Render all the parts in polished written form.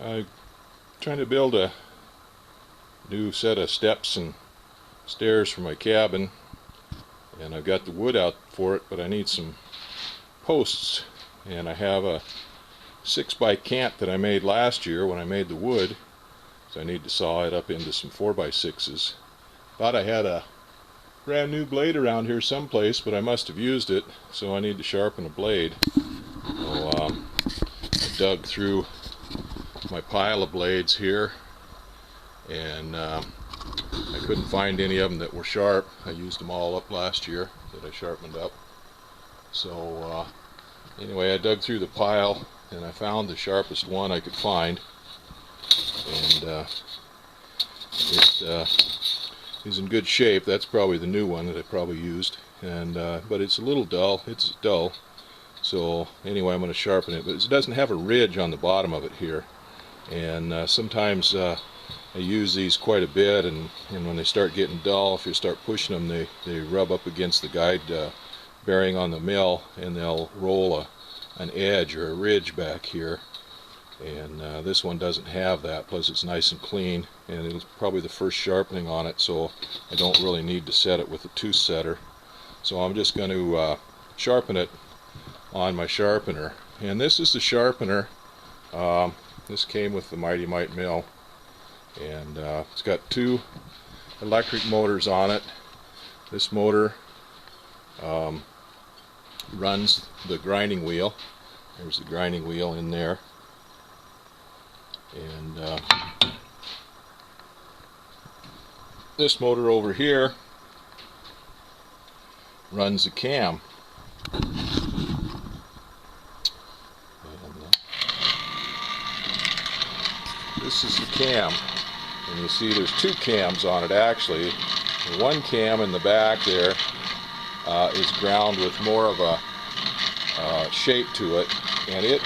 I'm trying to build a new set of steps and stairs for my cabin, and I've got the wood out for it, but I need some posts, and I have a 6x cant that I made last year when I made the wood, so I need to saw it up into some 4x6s. Thought I had a brand new blade around here someplace, but I must have used it, so I need to sharpen a blade. So I dug through my pile of blades here, and I couldn't find any of them that were sharp. I used them all up last year that I sharpened up. So anyway, I dug through the pile and I found the sharpest one I could find, and it is in good shape. That's probably the new one that I probably used, and but it's a little dull. It's dull. So anyway, I'm going to sharpen it, but it doesn't have a ridge on the bottom of it here, and sometimes I use these quite a bit, and when they start getting dull, if you start pushing them, they rub up against the guide bearing on the mill, and they'll roll an edge or a ridge back here. And this one doesn't have that, plus it's nice and clean, and it's probably the first sharpening on it, so I don't really need to set it with a tooth setter. So I'm just going to sharpen it on my sharpener. And this is the sharpener. This came with the Mighty Mite mill, and it's got 2 electric motors on it. This motor runs the grinding wheel. There's the grinding wheel in there, and this motor over here runs the cam. This is the cam, and you see there's 2 cams on it actually. The one cam in the back there is ground with more of a shape to it, and it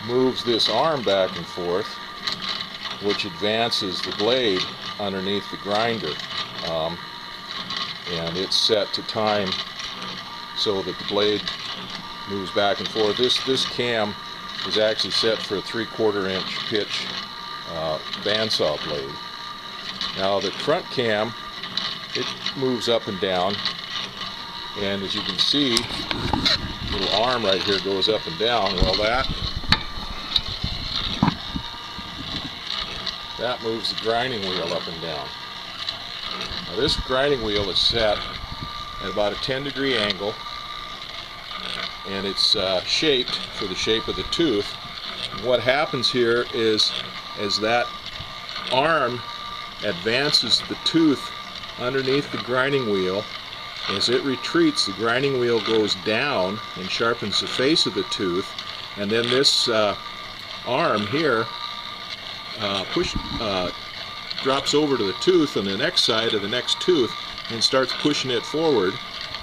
moves this arm back and forth, which advances the blade underneath the grinder, and it's set to time so that the blade moves back and forth. This cam is actually set for a 3/4 inch pitch bandsaw blade. Now the front cam, it moves up and down, and as you can see, the little arm right here goes up and down. Well, that moves the grinding wheel up and down. Now this grinding wheel is set at about a 10-degree angle, and it's shaped for the shape of the tooth. And what happens here is, as that arm advances the tooth underneath the grinding wheel, as it retreats, the grinding wheel goes down and sharpens the face of the tooth, and then this arm here drops over to the tooth on the next side of the next tooth and starts pushing it forward.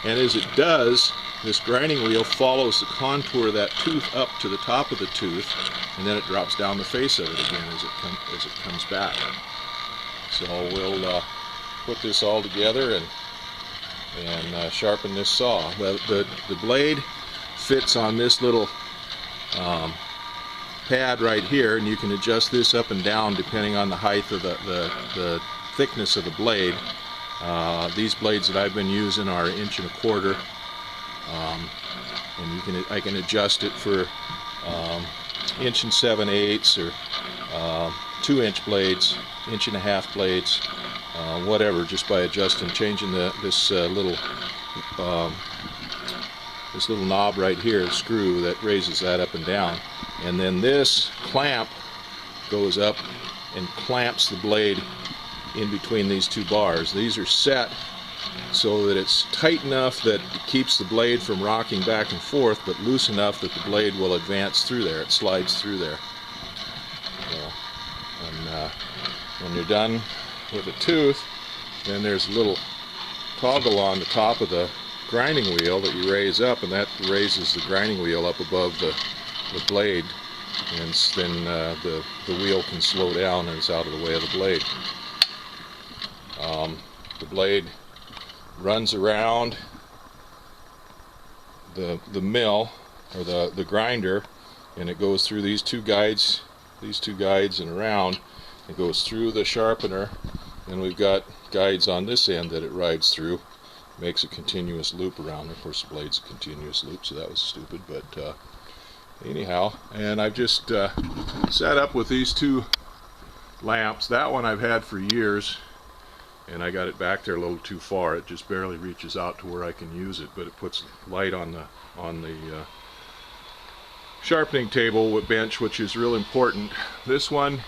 And as it does, this grinding wheel follows the contour of that tooth up to the top of the tooth, and then it drops down the face of it again as it comes back. So we'll put this all together and sharpen this saw. The blade fits on this little pad right here, and you can adjust this up and down depending on the height of the thickness of the blade. These blades that I've been using are 1.25 inches, and I can adjust it for 1 7/8 or 2-inch blades, 1.5 inch blades, whatever, just by adjusting, changing this little knob right here, the screw that raises that up and down. And then this clamp goes up and clamps the blade in between these 2 bars. These are set so that it's tight enough that it keeps the blade from rocking back and forth, but loose enough that the blade will advance through there. It slides through there. So, and when you're done with the tooth, then there's a little toggle on the top of the grinding wheel that you raise up, and that raises the grinding wheel up above the blade, and then the wheel can slow down and it's out of the way of the blade. The blade runs around the mill, or the grinder, and it goes through these 2 guides these two guides and around. It goes through the sharpener, and we've got guides on this end that it rides through. Makes a continuous loop around. Of course, the blade's a continuous loop, so that was stupid, but anyhow. And I've just set up with these two lamps. That one I've had for years, and I got it back there a little too far. It just barely reaches out to where I can use it, but it puts light on the sharpening table with bench, which is real important. This one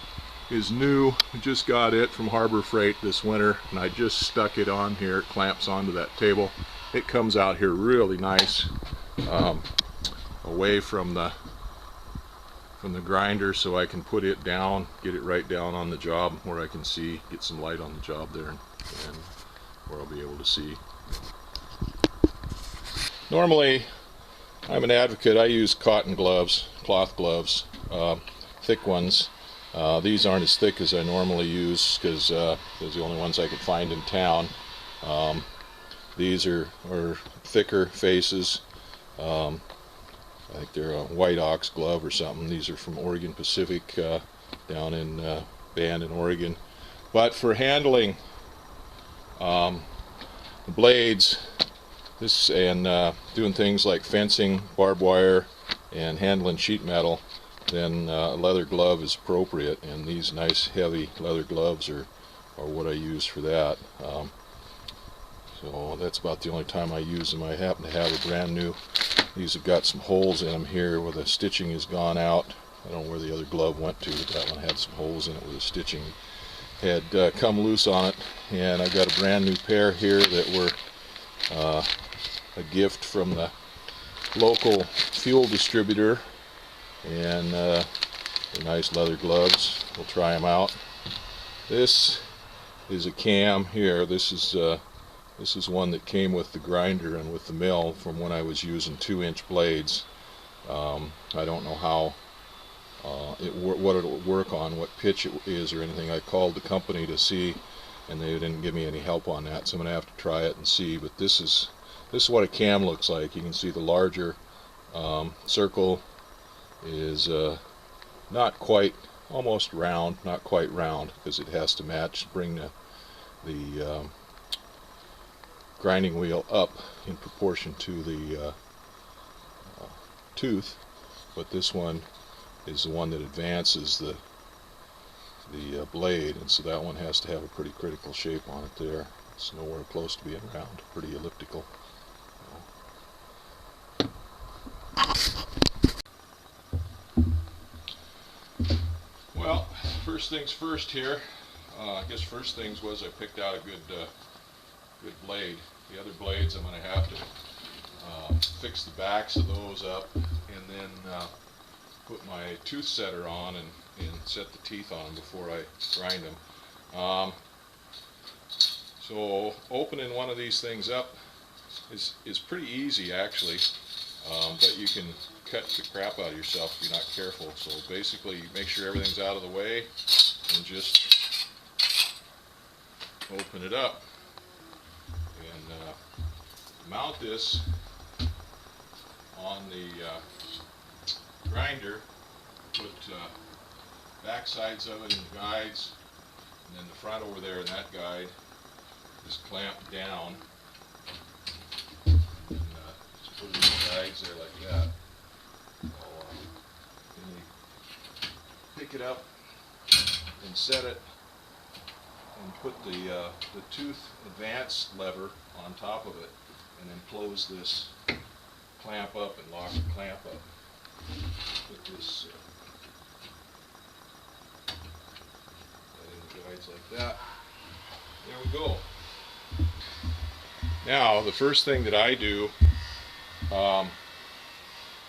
is new. I just got it from Harbor Freight this winter, and I just stuck it on here. It clamps onto that table. It comes out here really nice, away from the grinder, so I can put it down, get it right down on the job where I can see, get some light on the job there, and where I'll be able to see. Normally, I'm an advocate. I use cotton gloves, cloth gloves, thick ones. These aren't as thick as I normally use because those are the only ones I could find in town. These are thicker faces. I think they're a white ox glove or something. These are from Oregon Pacific, down in Bend in Oregon. But for handling the blades, this and doing things like fencing, barbed wire, and handling sheet metal, then a leather glove is appropriate, and these nice heavy leather gloves are what I use for that. So that's about the only time I use them. I happen to have a brand new, these have got some holes in them here where the stitching has gone out. I don't know where the other glove went to, but that one had some holes in it where the stitching had come loose on it. And I got a brand new pair here that were a gift from the local fuel distributor, and they're nice leather gloves. We'll try them out. This is a cam here. This is one that came with the grinder and with the mill from when I was using 2-inch blades. I don't know how what it'll work on, what pitch it is or anything. I called the company to see, and they didn't give me any help on that, so I'm gonna have to try it and see. But this is what a cam looks like. You can see the larger circle is not quite, almost round, not quite round, because it has to match, bring the grinding wheel up in proportion to the tooth. But this one is the one that advances the blade, and so that one has to have a pretty critical shape on it there. It's nowhere close to being round, pretty elliptical. Well, first things first here. I guess first things was I picked out a good blade. The other blades I'm going to have to fix the backs of those up, and then put my tooth setter on and set the teeth on them before I grind them. So opening one of these things up is pretty easy actually, but you can cut the crap out of yourself if you're not careful. So basically make sure everything's out of the way and just open it up and mount this on the grinder. Put back sides of it in the guides, and then the front over there in that guide is clamped down, and just put it in the guides there like that. Then we pick it up and set it, and put the tooth advance lever on top of it, and then close this clamp up and lock the clamp up. Put this in the guides like that. There we go. Now the first thing that I do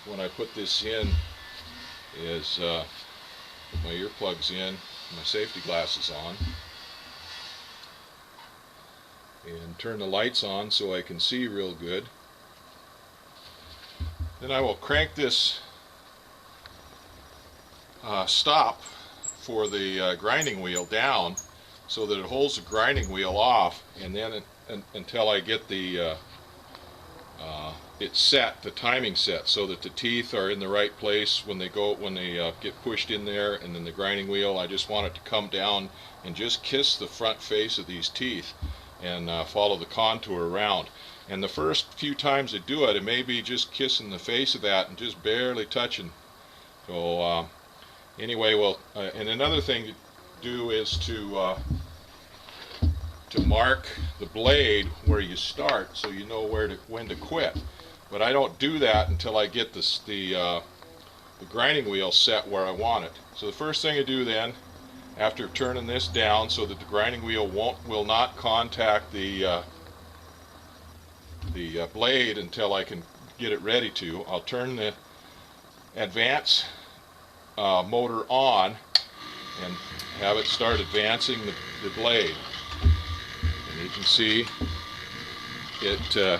when I put this in is put my earplugs in, my safety glasses on, and turn the lights on so I can see real good. Then I will crank this stop for the grinding wheel down so that it holds the grinding wheel off, and then until I get the it's set, the timing set, so that the teeth are in the right place when they get pushed in there, and then the grinding wheel, I just want it to come down and just kiss the front face of these teeth and follow the contour around. And the first few times I do it, it may be just kissing the face of that and just barely touching. So anyway, well, and another thing to do is to mark the blade where you start, so you know when to quit. But I don't do that until I get the grinding wheel set where I want it. So the first thing I do then, after turning this down so that the grinding wheel will not contact the blade until I can get it ready to, I'll turn the advance motor on and have it start advancing the blade. And you can see it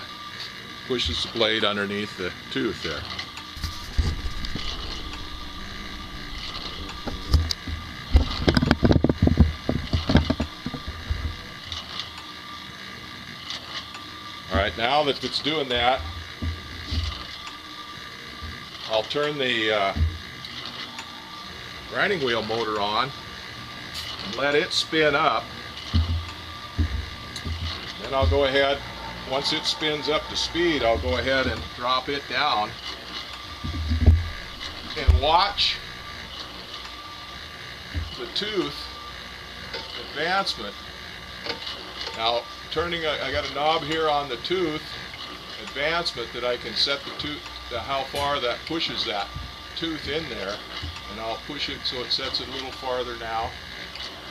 pushes the blade underneath the tooth there. Alright, now that it's doing that, I'll turn the grinding wheel motor on and let it spin up. Then I'll go ahead, once it spins up to speed, I'll go ahead and drop it down and watch the tooth advancement. Now, I got a knob here on the tooth advancement that I can set the tooth, how far that pushes that tooth in there, and I'll push it so it sets it a little farther now.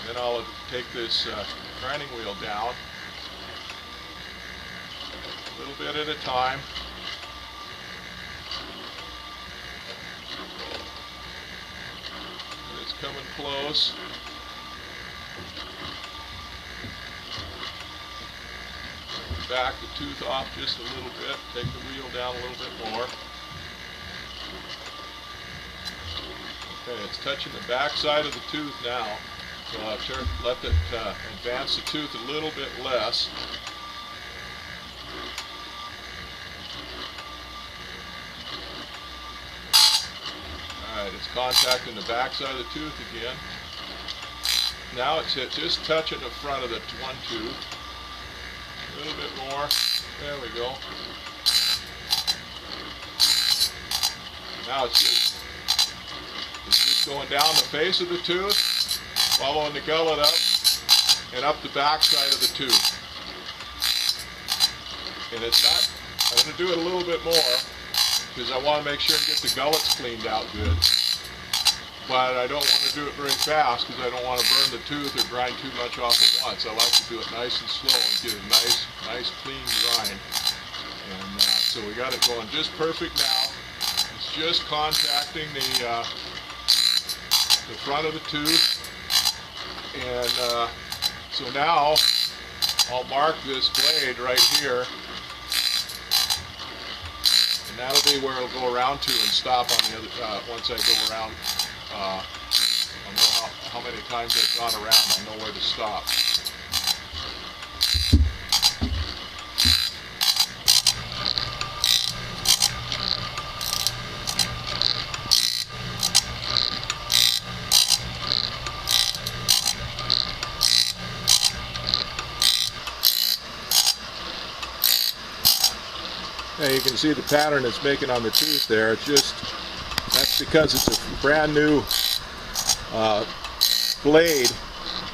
Then I'll take this grinding wheel down a little bit at a time. And it's coming close. Back the tooth off just a little bit, take the wheel down a little bit more. Okay, it's touching the back side of the tooth now, so I'll let it advance the tooth a little bit less. Alright, it's contacting the back side of the tooth again. Now it's just touching the front of the one tooth. A little bit more. There we go. Now it's just going down the face of the tooth, following the gullet up, and up the back side of the tooth. And it's not, I'm going to do it a little bit more, because I want to make sure and get the gullets cleaned out good. But I don't want to do it very fast, because I don't want to burn the tooth or grind too much off at once. I like to do it nice and slow and get a nice clean grind. And so we got it going just perfect now. It's just contacting the front of the tooth. And so now I'll mark this blade right here. And that'll be where it'll go around to and stop on the other, once I go around. I'll know how many times I've gone around, I'll know where to stop. Now you can see the pattern it's making on the tooth there. It's just, that's because it's a brand new blade,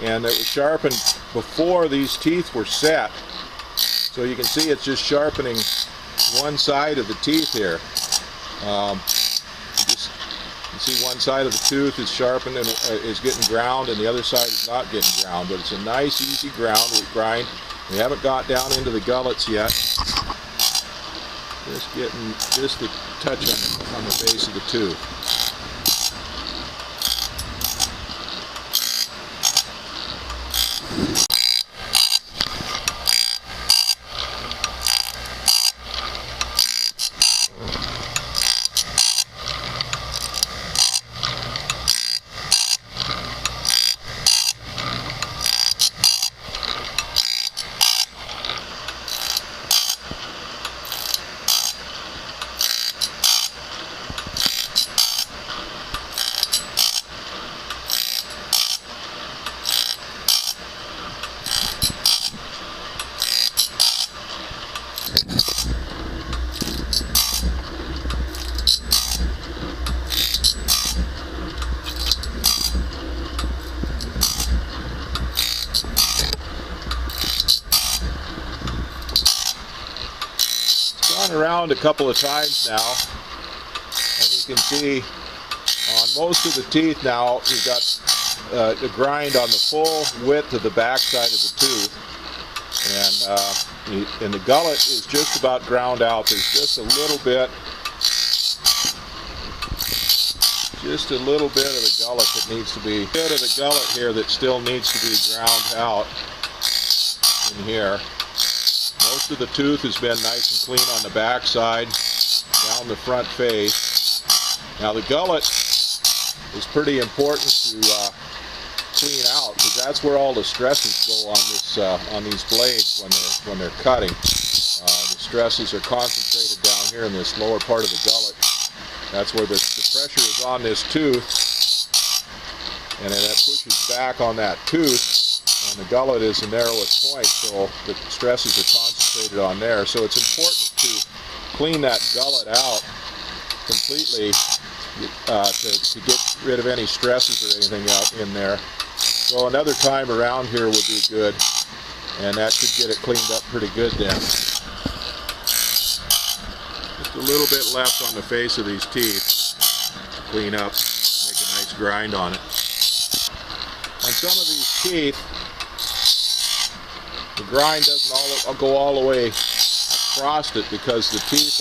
and it was sharpened before these teeth were set. So you can see it's just sharpening one side of the teeth here. You see one side of the tooth is sharpened and is getting ground, and the other side is not getting ground. But it's a nice, easy grind. We haven't got down into the gullets yet. Just getting just the touch on the base of the tooth. gone around a couple of times now, and you can see on most of the teeth now you've got a grind on the full width of the back side of the tooth, and the gullet is just about ground out. There's just a little bit of the gullet that needs to be, here that still needs to be ground out in here. Most of the tooth has been nice and clean on the back side, down the front face. Now the gullet is pretty important to clean out, because that's where all the stresses go on these blades when they're cutting. The stresses are concentrated down here in this lower part of the gullet. That's where the pressure is on this tooth, and then it pushes back on that tooth, and the gullet is the narrowest point, so the stresses are concentrated on there. So it's important to clean that gullet out completely to get rid of any stresses or anything out in there. So another time around here would be good, and that should get it cleaned up pretty good then. Just a little bit left on the face of these teeth to clean up, make a nice grind on it. On some of these teeth, the grind doesn't go all the way across it, because the teeth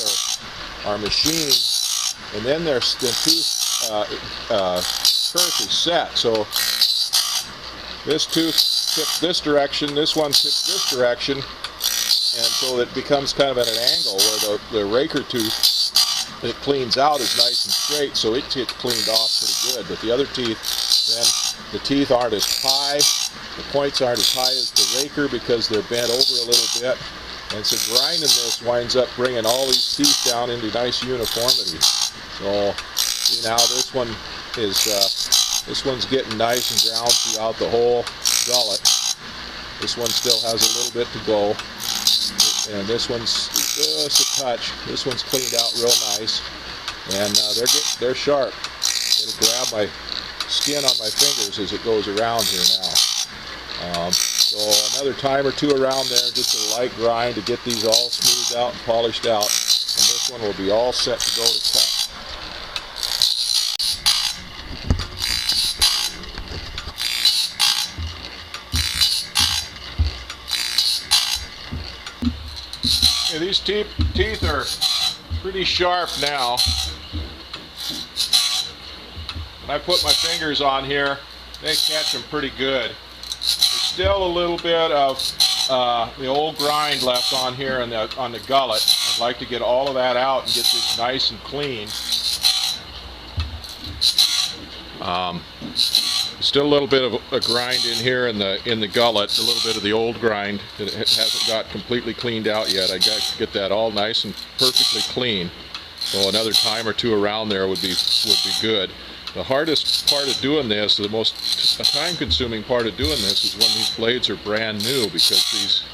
are machined, and then the tooth kerf is set. So this tooth tips this direction, this one tips this direction, and so it becomes kind of at an angle where the raker tooth that it cleans out is nice and straight, so it gets cleaned off pretty good. But the other teeth, then the teeth aren't as high, the points aren't as high as the raker because they're bent over a little bit, and so grinding this winds up bringing all these teeth down into nice uniformity. So see, now this one's getting nice and ground throughout the whole gullet. This one still has a little bit to go, and this one's just a touch. This one's cleaned out real nice, and they're sharp. It'll grab my skin on my fingers as it goes around here now. So another time or two around there, just a light grind to get these all smoothed out and polished out, and this one will be all set to go to cut. Yeah, these teeth are pretty sharp now. When I put my fingers on here, they catch them pretty good. There's still a little bit of the old grind left on here on the gullet. I'd like to get all of that out and get this nice and clean. Still a little bit of a grind in here in the gullet, a little bit of the old grind that hasn't got completely cleaned out yet. I got to get that all nice and perfectly clean. So another time or two around there would be good. The hardest part of doing this, the most time-consuming part of doing this, is when these blades are brand new, because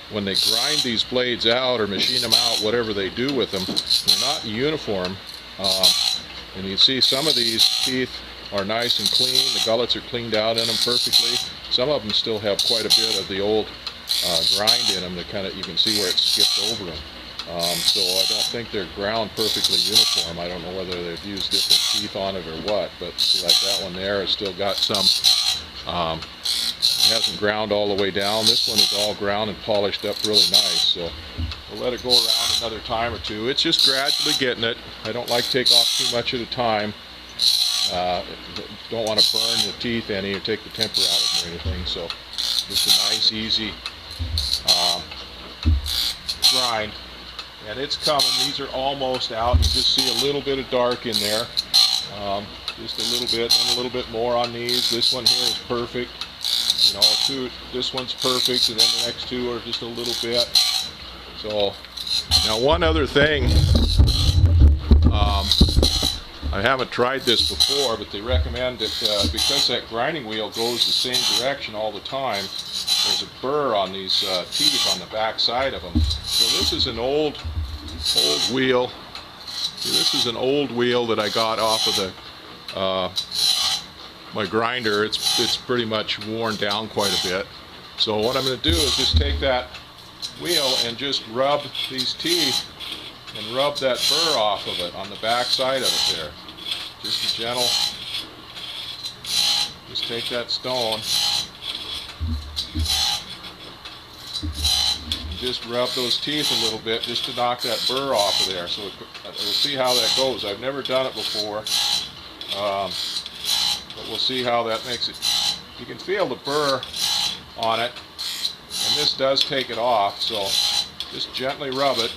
when they grind these blades out or machine them out, whatever they do with them, they're not uniform. And you see some of these teeth are nice and clean. The gullets are cleaned out in them perfectly. Some of them still have quite a bit of the old grind in them that you can see where it skipped over them. So I don't think they're ground perfectly uniform. I don't know whether they've used different teeth on it or what, but see, like that one there has still got some, it hasn't ground all the way down. This one is all ground and polished up really nice, so we'll let it go around another time or two. It's just gradually getting it. I don't like to take off too much at a time. Don't want to burn the teeth any or take the temper out of them or anything, so just a nice easy grind. And it's coming. These are almost out. You just see a little bit of dark in there. Just a little bit, and a little bit more on these. This one here is perfect. You know, this one's perfect, and then the next two are just a little bit. So, now one other thing. I haven't tried this before, but they recommend that because that grinding wheel goes the same direction all the time, there's a burr on these teeth on the back side of them. So this is an old wheel. This is an old wheel that I got off of my grinder. It's pretty much worn down quite a bit. So what I'm going to do is just take that wheel and just rub these teeth and rub that burr off of it on the back side of it there. Just a gentle, just take that stone and just rub those teeth a little bit just to knock that burr off of there. So we'll see how that goes. I've never done it before, but we'll see how that makes it. You can feel the burr on it, and this does take it off, so just gently rub it.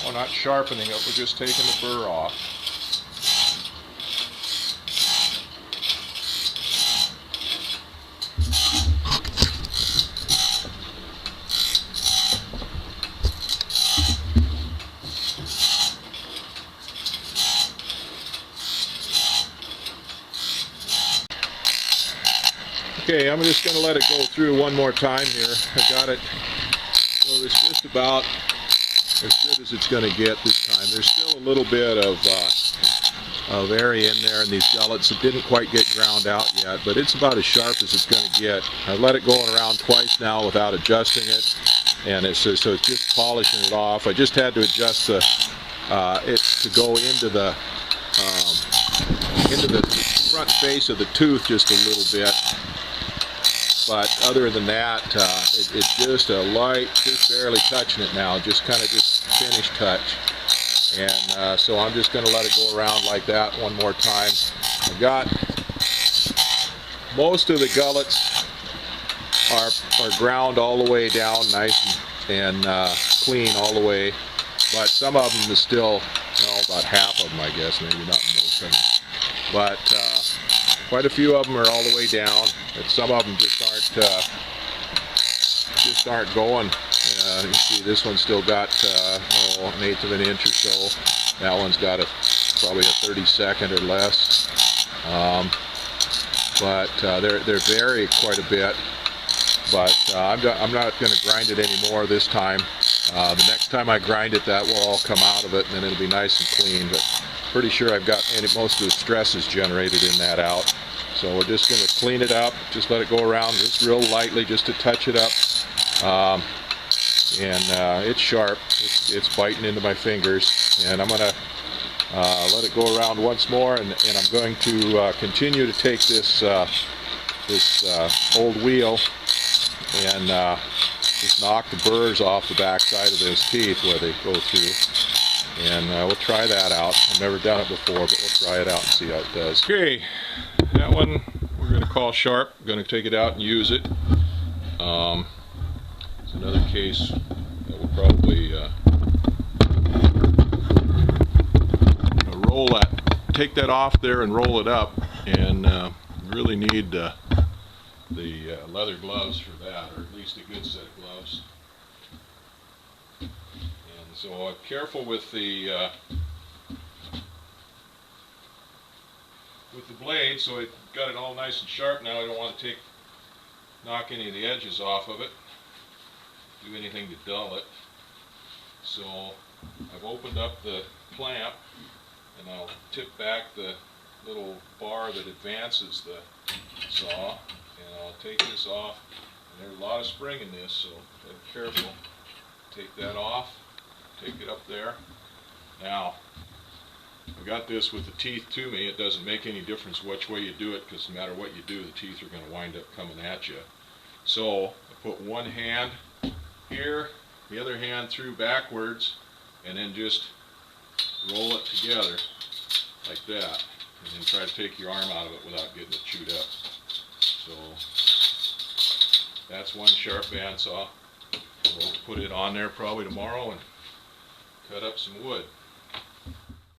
We're not sharpening it, we're just taking the burr off. Okay, I'm just going to let it go through one more time here. I got it, so it's just about as good as it's going to get this time. There's still a little bit of area in there in these gullets. It didn't quite get ground out yet, but it's about as sharp as it's going to get. I've let it go around twice now without adjusting it, and so it's just polishing it off. I just had to adjust the it to go into the front face of the tooth just a little bit. But other than that, it's just a light, just barely touching it now, just kind of just finish touch. And so I'm just going to let it go around like that one more time. I've got most of the gullets are ground all the way down, nice and clean all the way. But some of them is still, well, about half of them, I guess, maybe not most of them. But quite a few of them are all the way down, but some of them just aren't going. You see, this one's still got an eighth of an inch or so. That one's got probably a 32nd or less. But they vary quite a bit. But I'm not going to grind it anymore this time. The next time I grind it, that will all come out of it, and then it'll be nice and clean. But pretty sure I've got most of the stresses generated in that out. So we're just going to clean it up, just let it go around just real lightly, just to touch it up. It's sharp, it's biting into my fingers, and I'm going to let it go around once more, and I'm going to continue to take this old wheel and just knock the burrs off the back side of those teeth where they go through. And we'll try that out. I've never done it before, but we'll try it out and see how it does. Okay, that one we're going to call sharp. I'm going to take it out and use it. It's another case that we'll probably take that off there and roll it up. And really need the leather gloves for that, or at least a good set of gloves. So careful with the blade. So it got it all nice and sharp now. I don't want to knock any of the edges off of it, do anything to dull it. So I've opened up the clamp, and I'll tip back the little bar that advances the saw, and I'll take this off. And there's a lot of spring in this, so be careful. Take that off. Take it up there. Now, I've got this with the teeth to me. It doesn't make any difference which way you do it, because no matter what you do, the teeth are going to wind up coming at you. So I put one hand here, the other hand through backwards, and then just roll it together like that, and then try to take your arm out of it without getting it chewed up. So that's one sharp bandsaw. We'll put it on there probably tomorrow and cut up some wood.